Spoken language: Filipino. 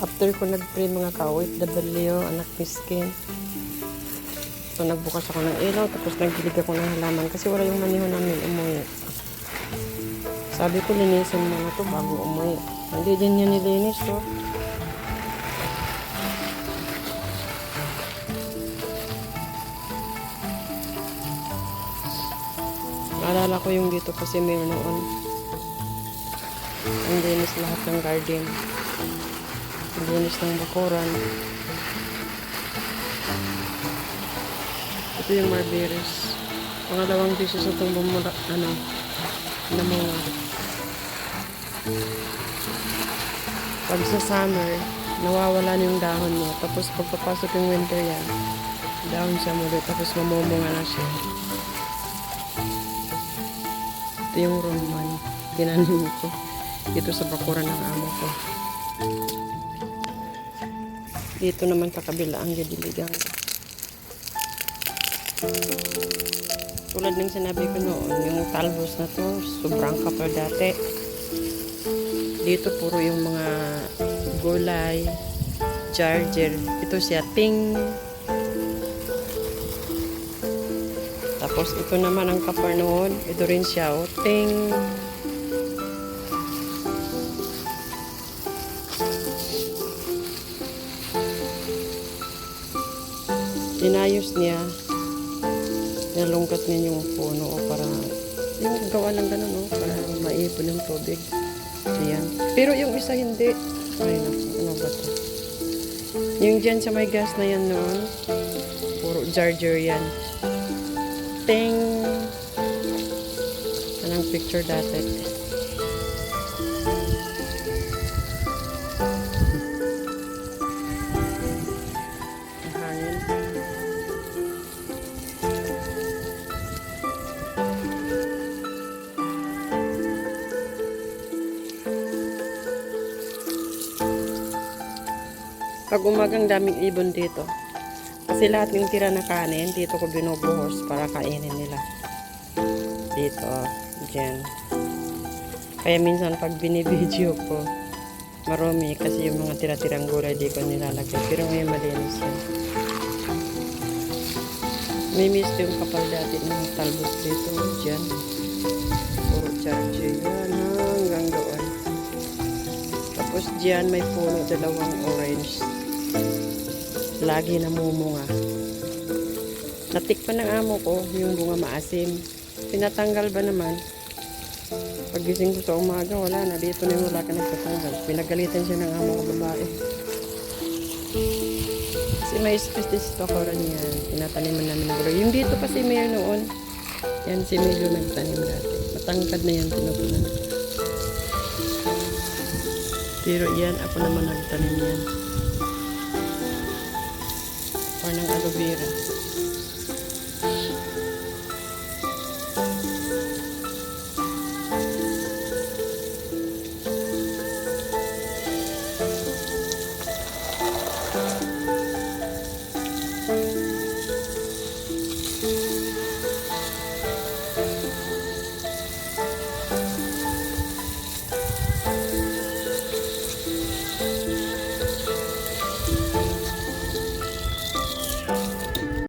After ko nag-pray mga ka-OFW, anak miskin. So nagbukas ako ng ilaw, tapos nagdilig ako ng halaman kasi wala yung maniho namin umuwi. Sabi ko linisin mo na to bago umuwi. Hindi din niya nilinis to. Naalala ko yung dito kasi meron noon. Ang linis lahat ng garden. Ang linis ng bakuran. Ito yung marberes. Pangalawang beses na itong bumura, namunga. Pag sa summer, nawawala na yung dahon mo. Tapos pagpapasok yung winter yan, dahon siya muli. Tapos mamumunga na siya. Ito yung roman. Ginanin ko. Dito sa bakuran ng amo ko. Dito naman sa kabila ang didiligan ko. Tulad ng sinabi ko noon, yung talbos na to, sobrang kapal dati. Dito puro yung mga gulay, charger. Ito siya, ting. Tapos ito naman ang kapar noon. Ito rin siya, oh, ting. Inayos niya. Nalungkat niya yung puno para yung gawa ng gano'n, no? Para maipon yung tubig. Ayan. Pero yung isa hindi. Ay, ano ba ito? Yung dyan sa may gas na yan noon, puro charger yan. Ting! Anong picture dati? Ang hangin. Pag umagang daming ibon dito. Kasi lahat ng tira na kanin, dito ko binubuhos para kainin nila. Dito, dyan. Kaya minsan pag binibidyo ko, marami kasi yung mga tira-tirang gulay di ko nilalagay. Pero ngayon malinis yan. May miss yung kapal dati ng talbos dito, dyan. Puro charge yan, hanggang doon. Tapos dyan may puno, dalawang orange. Lagi namumunga. Natikpan ng amo ko yung bunga maasim. Pinatanggal ba naman? Pagising ko sa umaga, wala na. Dito na yung wala ka nagtatanggal. Pinagalitan siya ng amo ko babae. Kasi may space pa ko rin yan. Tinataniman namin ng gulay. Yung dito pa si Mayor noon. Yan si Milo nagtanim dati. Matangkad na yan, pinupunan ko. Pero yan, ako naman nagtanim yan. Or ng aloe vera.